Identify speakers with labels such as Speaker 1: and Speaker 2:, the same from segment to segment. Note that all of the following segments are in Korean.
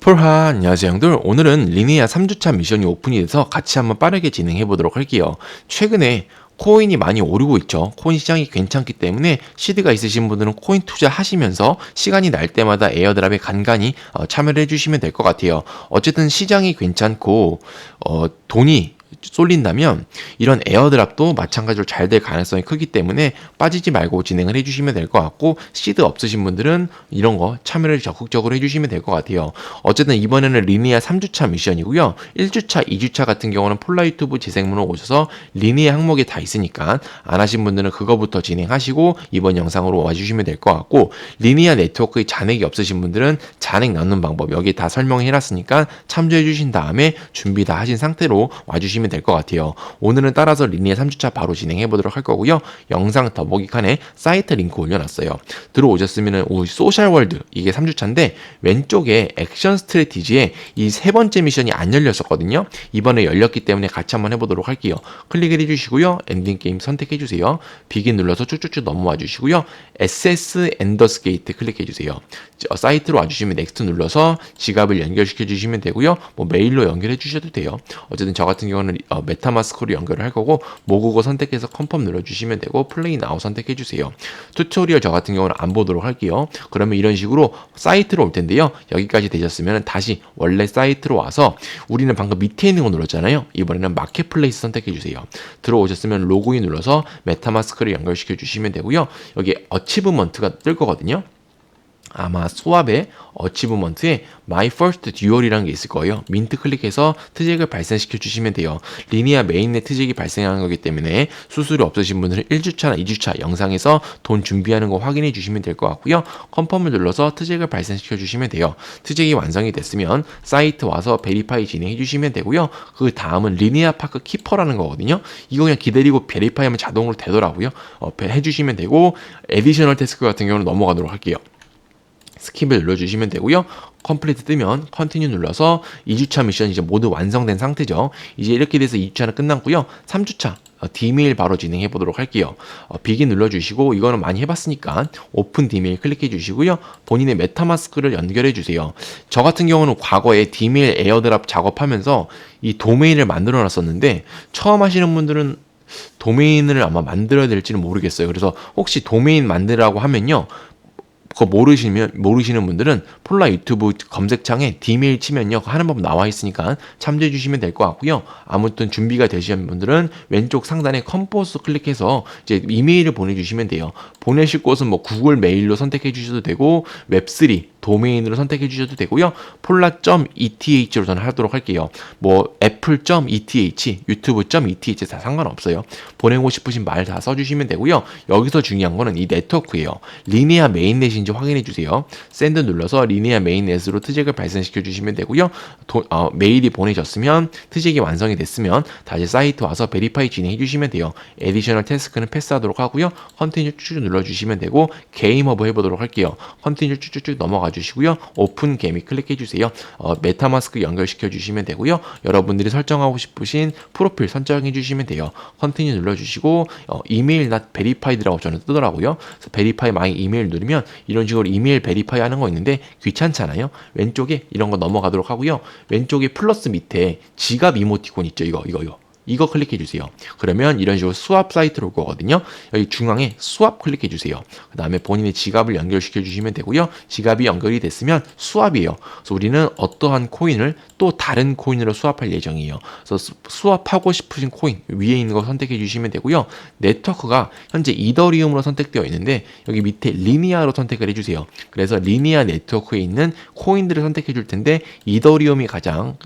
Speaker 1: 폴하 안녕하세요 형들. 오늘은 리니아 3주차 미션이 오픈이 돼서 같이 한번 빠르게 진행해 보도록 할게요. 최근에 코인이 많이 오르고 있죠. 코인 시장이 괜찮기 때문에 시드가 있으신 분들은 코인 투자하시면서 시간이 날 때마다 에어드랍에 간간히 참여를 해주시면 될 것 같아요. 어쨌든 시장이 괜찮고 돈이 쏠린다면 이런 에어드랍도 마찬가지로 잘 될 가능성이 크기 때문에 빠지지 말고 진행을 해주시면 될 것 같고, 시드 없으신 분들은 이런 거 참여를 적극적으로 해주시면 될 것 같아요. 어쨌든 이번에는 리니아 3주차 미션이고요. 1주차, 2주차 같은 경우는 폴라 유튜브 재생문으로 오셔서 리니아 항목에 다 있으니까 안 하신 분들은 그거부터 진행하시고 이번 영상으로 와주시면 될 것 같고, 리니아 네트워크에 잔액이 없으신 분들은 잔액 넣는 방법 여기 다 설명해 놨으니까 참조해 주신 다음에 준비 다 하신 상태로 와주시면 될 것 같아요. 오늘은 따라서 리니아 3주차 바로 진행해 보도록 할 거고요. 영상 더보기 칸에 사이트 링크 올려놨어요. 들어오셨으면 소셜월드 이게 3주차인데 왼쪽에 액션 스트래티지에 이 세 번째 미션이 안 열렸었거든요. 이번에 열렸기 때문에 같이 한번 해보도록 할게요. 클릭을 해주시고요. 엔딩 게임 선택해주세요. 비긴 눌러서 쭉쭉쭉 넘어와 주시고요. SS 엔더스 게이트 클릭해주세요. 사이트로 와주시면 넥스트 눌러서 지갑을 연결시켜 주시면 되고요. 뭐 메일로 연결해 주셔도 돼요. 어쨌든 저 같은 경우는 메타마스크로 연결을 할 거고, 모국어 선택해서 컨펌 눌러주시면 되고, 플레이 나우 선택해 주세요. 튜토리얼 저 같은 경우는 안 보도록 할게요. 그러면 이런 식으로 사이트로 올 텐데요. 여기까지 되셨으면 다시 원래 사이트로 와서, 우리는 방금 밑에 있는 거 눌렀잖아요. 이번에는 마켓플레이스 선택해 주세요. 들어오셨으면 로그인 눌러서 메타마스크를 연결시켜 주시면 되고요. 여기 어치브먼트가 뜰 거거든요. 아마 수압의 어치브먼트에 My First Duel이라는 게 있을 거예요. 민트 클릭해서 트잭을 발생시켜 주시면 돼요. 리니아 메인넷 트잭이 발생하는 거기 때문에 수수료 없으신 분들은 1주차나 2주차 영상에서 돈 준비하는 거 확인해 주시면 될 것 같고요. 컨펌을 눌러서 트잭을 발생시켜 주시면 돼요. 트잭이 완성이 됐으면 사이트 와서 베리파이 진행해 주시면 되고요. 그 다음은 리니아 파크 키퍼라는 거거든요. 이거 그냥 기다리고 베리파이 하면 자동으로 되더라고요. 해주시면 되고, 에디셔널 태스크 같은 경우는 넘어가도록 할게요. 스킵을 눌러주시면 되고요. 컴플리트 뜨면 컨티뉴 눌러서 2주차 미션 이제 모두 완성된 상태죠. 이제 이렇게 돼서 2주차는 끝났고요. 3주차 디메일 바로 진행해 보도록 할게요. 비긴 눌러주시고, 이거는 많이 해봤으니까 오픈 디메일 클릭해 주시고요. 본인의 메타마스크를 연결해 주세요. 저 같은 경우는 과거에 디메일 에어드랍 작업하면서 이 도메인을 만들어 놨었는데, 처음 하시는 분들은 도메인을 아마 만들어야 될지는 모르겠어요. 그래서 혹시 도메인 만들라고 하면요, 그거 모르시는 분들은 폴라 유튜브 검색창에 디메일 치면요, 하는 법 나와 있으니까 참조해 주시면 될 것 같고요. 아무튼 준비가 되시는 분들은 왼쪽 상단에 컴포스 클릭해서 이제 이메일을 보내주시면 돼요. 보내실 곳은 뭐 구글 메일로 선택해 주셔도 되고, 웹3 도메인으로 선택해 주셔도 되고요. 폴라.eth로 저는 하도록 할게요. 뭐 애플.eth, 유튜브.eth 다 상관없어요. 보내고 싶으신 말 다 써주시면 되고요. 여기서 중요한 거는 이 네트워크예요. 리니아 메인넷인지 확인해 주세요. 샌드 눌러서 리니아 메인넷으로 트잭을 발생시켜 주시면 되고요. 메일이 보내졌으면, 트잭이 완성이 됐으면 다시 사이트 와서 베리파이 진행해 주시면 돼요. 에디셔널 태스크는 패스하도록 하고요. 컨티뉴 쭉쭉 눌러주시면 되고, 게임 허브 해보도록 할게요. 컨티뉴 쭉쭉쭉 넘어가 주시고요. 오픈 게임 클릭해 주세요. 메타마스크 연결시켜 주시면 되고요. 여러분들이 설정하고 싶으신 프로필 선정해 주시면 돼요. 컨티뉴 눌러 주시고, 이메일 not verified라고 저는 뜨더라고요. 그래서 베리파이 마이 이메일 누르면 이런 식으로 이메일 베리파이 하는 거 있는데 귀찮잖아요. 왼쪽에 이런 거 넘어가도록 하고요. 왼쪽에 플러스 밑에 지갑 이모티콘 있죠. 이거 클릭해 주세요. 그러면 이런 식으로 수압 사이트로 올 거거든요. 여기 중앙에 수압 클릭해 주세요. 그 다음에 본인의 지갑을 연결시켜 주시면 되고요. 지갑이 연결이 됐으면 수압이에요. 그래서 우리는 어떠한 코인을 또 다른 코인으로 수압할 예정이에요. 그래서 수압하고 싶으신 코인 위에 있는 거 선택해 주시면 되고요. 네트워크가 현재 이더리움으로 선택되어 있는데, 여기 밑에 리니아로 선택을 해주세요. 그래서 리니아 네트워크에 있는 코인들을 선택해 줄 텐데, 이더리움이 가장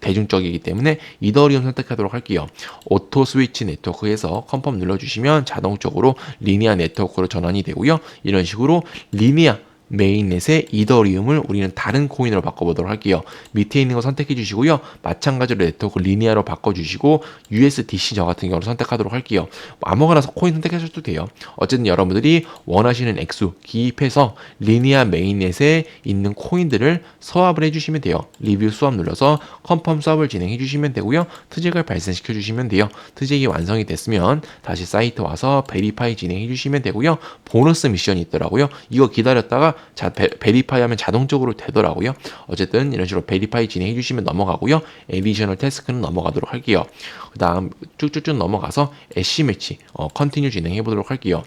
Speaker 1: 대중적이기 때문에 이더리움 선택하도록 할게요. 오토 스위치 네트워크에서 컨펌 눌러주시면 자동적으로 리니아 네트워크로 전환이 되고요. 이런 식으로 리니아 메인넷의 이더리움을 우리는 다른 코인으로 바꿔보도록 할게요. 밑에 있는 거 선택해 주시고요. 마찬가지로 네트워크 리니아로 바꿔주시고, USDC 저 같은 경우를 선택하도록 할게요. 아무거나 코인 선택하셔도 돼요. 어쨌든 여러분들이 원하시는 액수 기입해서 리니아 메인넷에 있는 코인들을 수합을 해주시면 돼요. 리뷰 수합 눌러서 컨펌 수합을 진행해 주시면 되고요. 트잭을 발생시켜 주시면 돼요. 트잭이 완성이 됐으면 다시 사이트 와서 베리파이 진행해 주시면 되고요. 보너스 미션이 있더라고요. 이거 기다렸다가 자, 베리파이 하면 자동적으로 되더라고요. 어쨌든 이런 식으로 베리파이 진행해 주시면 넘어가고요. 에디셔널 태스크는 넘어가도록 할게요. 그 다음 쭉쭉쭉 넘어가서 애쉬 매치 컨티뉴 진행해 보도록 할게요.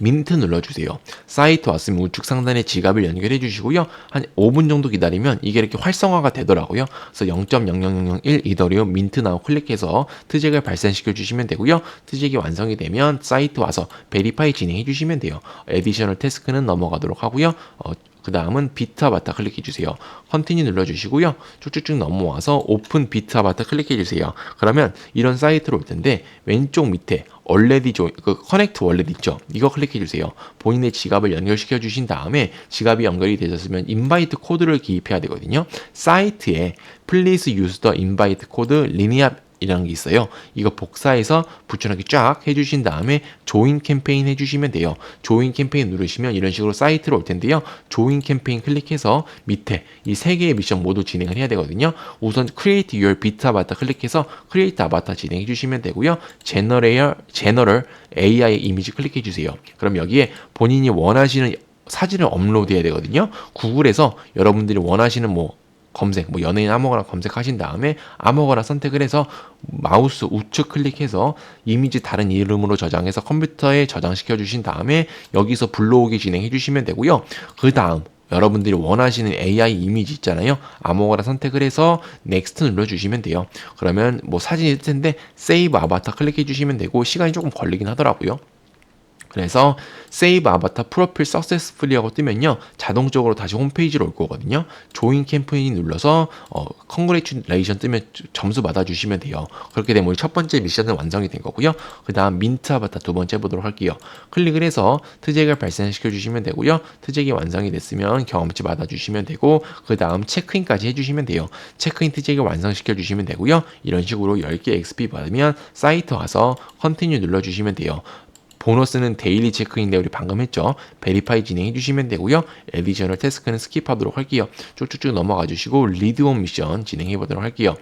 Speaker 1: 민트 눌러주세요. 사이트 왔으면 우측 상단에 지갑을 연결해 주시고요. 한 5분 정도 기다리면 이게 이렇게 활성화가 되더라고요. 그래서 0.00001 이더리움 민트 나우 클릭해서 트잭을 발산시켜 주시면 되고요. 트잭이 완성이 되면 사이트 와서 베리파이 진행해 주시면 돼요. 에디셔널 태스크는 넘어가도록 하고요. 그 다음은 비트 아바타 클릭해 주세요. 컨티뉴 눌러주시고요. 쭉쭉쭉 넘어와서 오픈 비트 아바타 클릭해 주세요. 그러면 이런 사이트로 올 텐데 왼쪽 밑에 얼레디 커넥트 월렛 있죠. 이거 클릭해 주세요. 본인의 지갑을 연결시켜 주신 다음에 지갑이 연결이 되셨으면 인바이트 코드를 기입해야 되거든요. 사이트에 Please use the invite code linear 이라는 게 있어요. 이거 복사해서 붙여넣기 쫙 해주신 다음에 조인 캠페인 해주시면 돼요. 조인 캠페인 누르시면 이런 식으로 사이트로 올 텐데요. 조인 캠페인 클릭해서 밑에 이 세 개의 미션 모두 진행을 해야 되거든요. 우선 Create Your Bit Avatar 클릭해서 Create Avatar 진행해 주시면 되고요. General AI 이미지 클릭해 주세요. 그럼 여기에 본인이 원하시는 사진을 업로드해야 되거든요. 구글에서 여러분들이 원하시는 검색, 연예인 아무거나 검색하신 다음에 아무거나 선택을 해서 마우스 우측 클릭해서 이미지 다른 이름으로 저장해서 컴퓨터에 저장시켜 주신 다음에 여기서 불러오기 진행해 주시면 되고요. 그 다음 여러분들이 원하시는 AI 이미지 있잖아요. 아무거나 선택을 해서 넥스트 눌러주시면 돼요. 그러면 사진이 있을 텐데 세이브 아바타 클릭해 주시면 되고 시간이 조금 걸리긴 하더라고요. 그래서 Save Avatar Profile Successfully 하고 뜨면요 자동적으로 다시 홈페이지로 올 거거든요. 조인 캠페인 눌러서 Congratulation 뜨면 점수 받아주시면 돼요. 그렇게 되면 우리 첫 번째 미션은 완성이 된 거고요. 그 다음 민트 아바타 두 번째 보도록 할게요. 클릭을 해서 트잭을 발생시켜 주시면 되고요. 트잭이 완성이 됐으면 경험치 받아주시면 되고 그 다음 체크인까지 해주시면 돼요. 체크인 트잭을 완성시켜 주시면 되고요. 이런 식으로 10개 XP 받으면 사이트 와서 컨티뉴 눌러주시면 돼요. 보너스는 데일리 체크인데 우리 방금 했죠. 베리파이 진행해 주시면 되고요. 에디셔널 태스크는 스킵하도록 할게요. 쭉쭉쭉 넘어가 주시고 리드온 미션 진행해 보도록 할게요.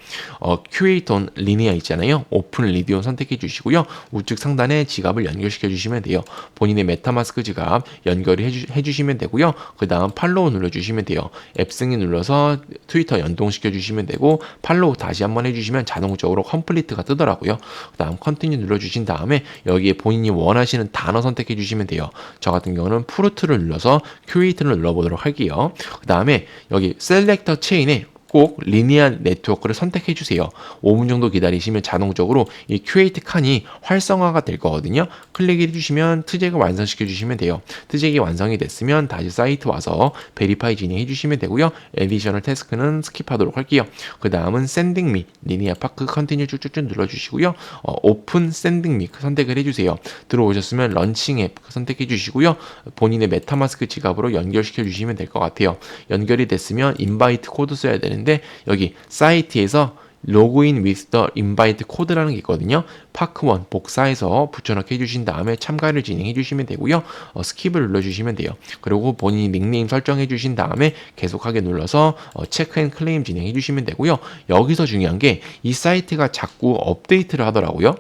Speaker 1: 큐레이톤 리니아 있잖아요. 오픈 리드온 선택해 주시고요. 우측 상단에 지갑을 연결시켜 주시면 돼요. 본인의 메타마스크 지갑 연결을 해 주시면 되고요. 그 다음 팔로우 눌러 주시면 돼요. 앱승인 눌러서 트위터 연동시켜 주시면 되고 팔로우 다시 한번 해주시면 자동적으로 컴플리트가 뜨더라고요. 그 다음 컨티뉴 눌러 주신 다음에 여기에 본인이 원하시는 단어 선택해 주시면 돼요. 저 같은 경우는 프루트를 눌러서 큐레이트를 눌러보도록 할게요. 그 다음에 여기 셀렉터 체인에 꼭 리니어 네트워크를 선택해 주세요. 5분 정도 기다리시면 자동적으로 이 큐레이트 칸이 활성화가 될 거거든요. 클릭해 주시면 트잭을 완성시켜 주시면 돼요. 트잭이 완성이 됐으면 다시 사이트 와서 베리파이 진행해 주시면 되고요. 에디셔널 태스크는 스킵하도록 할게요. 그 다음은 샌딩 미 리니어 파크 컨티뉴 쭉쭉쭉 눌러주시고요. 오픈 샌딩 미 선택을 해주세요. 들어오셨으면 런칭 앱 선택해 주시고요. 본인의 메타마스크 지갑으로 연결시켜 주시면 될 것 같아요. 연결이 됐으면 인바이트 코드 써야 되는데 여기 사이트에서 로그인 with the invite 코드라는 게 있거든요. 파크1 복사해서 붙여넣기 해주신 다음에 참가를 진행해 주시면 되고요. 스킵을 눌러주시면 돼요. 그리고 본인이 닉네임 설정해 주신 다음에 계속하게 눌러서 체크 앤 클레임 진행해 주시면 되고요. 여기서 중요한 게 이 사이트가 자꾸 업데이트를 하더라고요.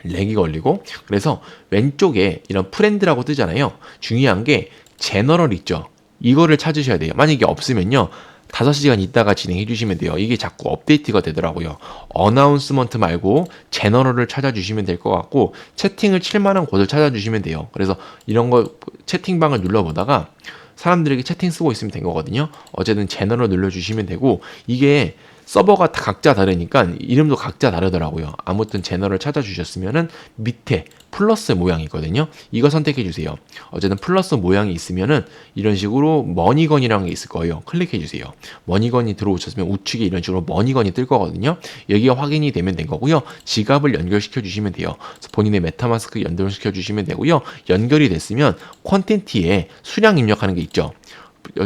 Speaker 1: 렉이 걸리고 그래서 왼쪽에 이런 프렌드라고 뜨잖아요. 중요한 게 제너럴 있죠. 이거를 찾으셔야 돼요. 만약에 없으면요. 5시간 있다가 진행해 주시면 돼요. 이게 자꾸 업데이트가 되더라고요. 어나운스먼트 말고 제너럴을 찾아주시면 될 것 같고 채팅을 칠 만한 곳을 찾아주시면 돼요. 그래서 이런 거 채팅방을 눌러보다가 사람들에게 채팅 쓰고 있으면 된 거거든요. 어쨌든 제너럴 눌러주시면 되고 이게 서버가 다 각자 다르니까 이름도 각자 다르더라고요. 아무튼 제너럴 찾아주셨으면은 밑에 플러스 모양이 있거든요. 이거 선택해 주세요. 어쨌든 플러스 모양이 있으면은 이런 식으로 머니건이라는 게 있을 거예요. 클릭해 주세요. 머니건이 들어오셨으면 우측에 이런 식으로 머니건이 뜰 거거든요. 여기가 확인이 되면 된 거고요. 지갑을 연결시켜 주시면 돼요. 그래서 본인의 메타마스크 연결시켜 주시면 되고요. 연결이 됐으면 콘텐츠에 수량 입력하는 게 있죠.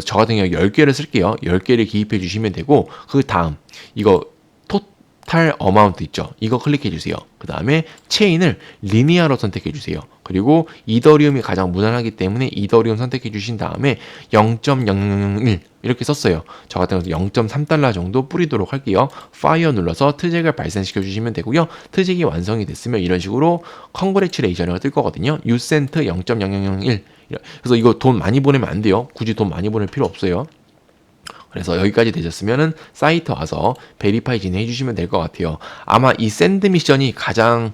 Speaker 1: 저 같은 경우 10개를 쓸게요. 10개를 기입해 주시면 되고 그 다음 이거 토탈 어마운트 있죠. 이거 클릭해 주세요. 그 다음에 체인을 리니어로 선택해 주세요. 그리고 이더리움이 가장 무난하기 때문에 이더리움 선택해 주신 다음에 0.001 이렇게 썼어요. 저 같은 경우 0.3달러 정도 뿌리도록 할게요. 파이어 눌러서 트잭을 발생시켜 주시면 되고요. 트잭이 완성이 됐으면 이런 식으로 컨그레츄레이션을 뜰 거거든요. 유센트 0.0001 그래서 이거 돈 많이 보내면 안 돼요. 굳이 돈 많이 보낼 필요 없어요. 그래서 여기까지 되셨으면은 사이트 와서 베리파이 진행해 주시면 될 것 같아요. 아마 이 샌드 미션이 가장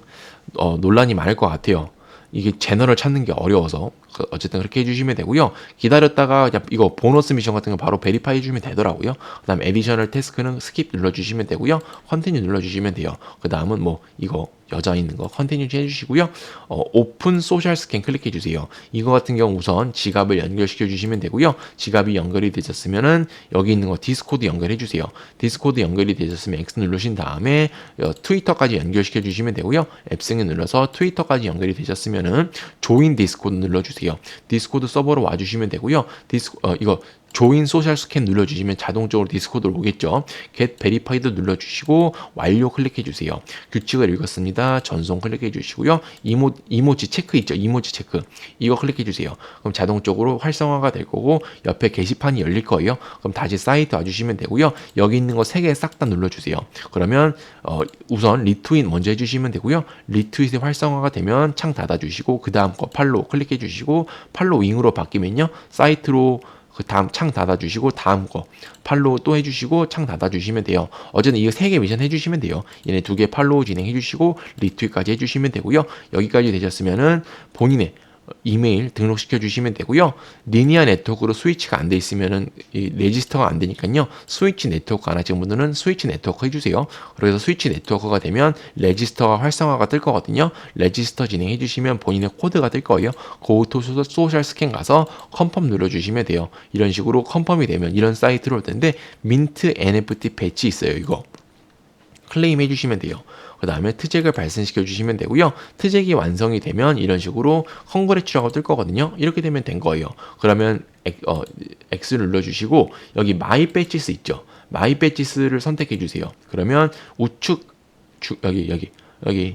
Speaker 1: 논란이 많을 것 같아요. 이게 채널을 찾는 게 어려워서 어쨌든 그렇게 해주시면 되고요. 기다렸다가 그냥 이거 보너스 미션 같은 거 바로 베리파이 해주면 되더라고요. 그 다음 에디셔널 태스크는 스킵 눌러주시면 되고요. 컨티뉴 눌러주시면 돼요. 그 다음은 뭐 이거 여자 있는 거 컨티뉴 해주시고요. 오픈 소셜 스캔 클릭해 주세요. 이거 같은 경우 우선 지갑을 연결시켜 주시면 되고요. 지갑이 연결이 되셨으면은 여기 있는 거 디스코드 연결해 주세요. 디스코드 연결이 되셨으면 X 누르신 다음에 트위터까지 연결시켜 주시면 되고요. 앱승에 눌러서 트위터까지 연결이 되셨으면은 조인 디스코드 눌러주세요. 디스코드 서버로 와주시면 되고요. 이거 조인 소셜 스캔 눌러주시면 자동적으로 디스코드로 오겠죠. Get Verified 눌러주시고 완료 클릭해주세요. 규칙을 읽었습니다. 전송 클릭해주시고요. 이모지 체크 있죠. 이모지 체크 이거 클릭해주세요. 그럼 자동적으로 활성화가 될 거고 옆에 게시판이 열릴 거예요. 그럼 다시 사이트 와주시면 되고요. 여기 있는 거 3개 싹 다 눌러주세요. 그러면 우선 리트윗 먼저 해주시면 되고요. 리트윗이 활성화가 되면 창 닫아주시고 그 다음 거 팔로우 클릭해주시고 팔로잉으로 바뀌면요. 사이트로 그 다음 창 닫아주시고 다음 거 팔로우 또 해주시고 창 닫아주시면 돼요. 어제는 이거 3개 미션 해주시면 돼요. 얘네 2개 팔로우 진행해주시고 리트윗까지 해주시면 되고요. 여기까지 되셨으면은 본인의 이메일 등록시켜 주시면 되고요. 리니아 네트워크로 스위치가 안 돼 있으면은 이 레지스터가 안 되니까요. 스위치 네트워크 안 하신 분들은 스위치 네트워크 해주세요. 그래서 스위치 네트워크가 되면 레지스터가 활성화가 뜰 거거든요. 레지스터 진행해 주시면 본인의 코드가 뜰 거예요. 고토 소셜 스캔 가서 컨펌 눌러주시면 돼요. 이런 식으로 컨펌이 되면 이런 사이트로 올 텐데 민트 NFT 배치 있어요. 이거 클레임 해주시면 돼요. 그 다음에 트잭을 발생시켜 주시면 되고요. 트잭이 완성이 되면 이런 식으로 컨그레츄라고 뜰 거거든요. 이렇게 되면 된 거예요. 그러면 X를 눌러주시고 여기 마이 배지스 있죠. 마이 배지스를 선택해 주세요. 그러면 우측 여기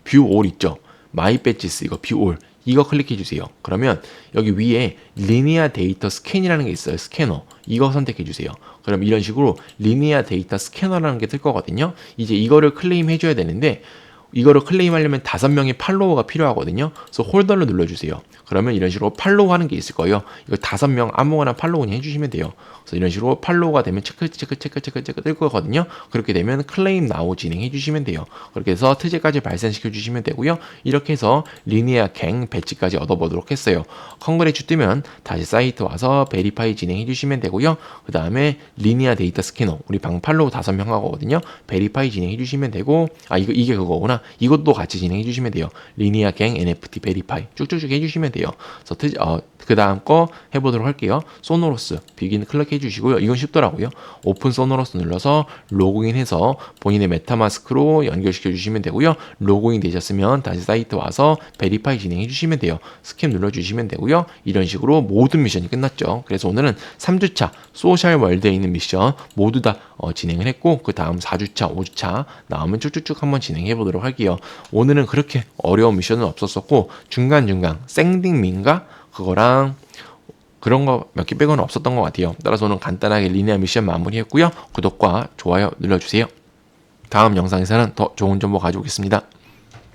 Speaker 1: 뷰 올 있죠. 마이 배지스 이거 뷰 올 이거 클릭해 주세요. 그러면 여기 위에 리니아 데이터 스캔이라는 게 있어요. 스캐너 이거 선택해 주세요. 그럼 이런 식으로 리니아 데이터 스캐너라는 게 뜰 거거든요. 이제 이거를 클레임 해줘야 되는데 이거를 클레임하려면 5명의 팔로워가 필요하거든요. 그래서 홀더를 눌러주세요. 그러면 이런 식으로 팔로우 하는 게 있을 거예요. 이거 5명 아무거나 팔로우 해주시면 돼요. 그래서 이런 식으로 팔로우가 되면 체크 뜰 거거든요. 그렇게 되면 클레임 나우 진행해 주시면 돼요. 그렇게 해서 트제까지 발생시켜 주시면 되고요. 이렇게 해서 리니아 갱 배치까지 얻어보도록 했어요. 컨그레츄 뜨면 다시 사이트 와서 베리파이 진행해 주시면 되고요. 그 다음에 리니아 데이터 스캐너 우리 방 팔로우 5명 하거든요. 베리파이 진행해 주시면 되고 이게 그거구나. 이것도 같이 진행해 주시면 돼요. 리니아 갱 NFT 베리파이 쭉쭉쭉 해주시면 돼요. 그래서 그 다음 거 해보도록 할게요. 소노로스 비긴 클릭 해주시고요. 이건 쉽더라고요. 오픈 소노로스 눌러서 로그인해서 본인의 메타마스크로 연결시켜 주시면 되고요. 로그인 되셨으면 다시 사이트 와서 베리파이 진행해 주시면 돼요. 스캔 눌러주시면 되고요. 이런 식으로 모든 미션이 끝났죠. 그래서 오늘은 3주차 소셜 월드에 있는 미션 모두 다 진행을 했고 그 다음 4주차 5주차 나오면 쭉쭉쭉 한번 진행해 보도록 할게요. 오늘은 그렇게 어려운 미션은 없었었고 중간중간 생딩민가 그거랑 그런 거 몇 개 빼고는 없었던 것 같아요. 따라서 오늘 간단하게 리니아 미션 마무리했고요. 구독과 좋아요 눌러주세요. 다음 영상에서는 더 좋은 정보 가져오겠습니다.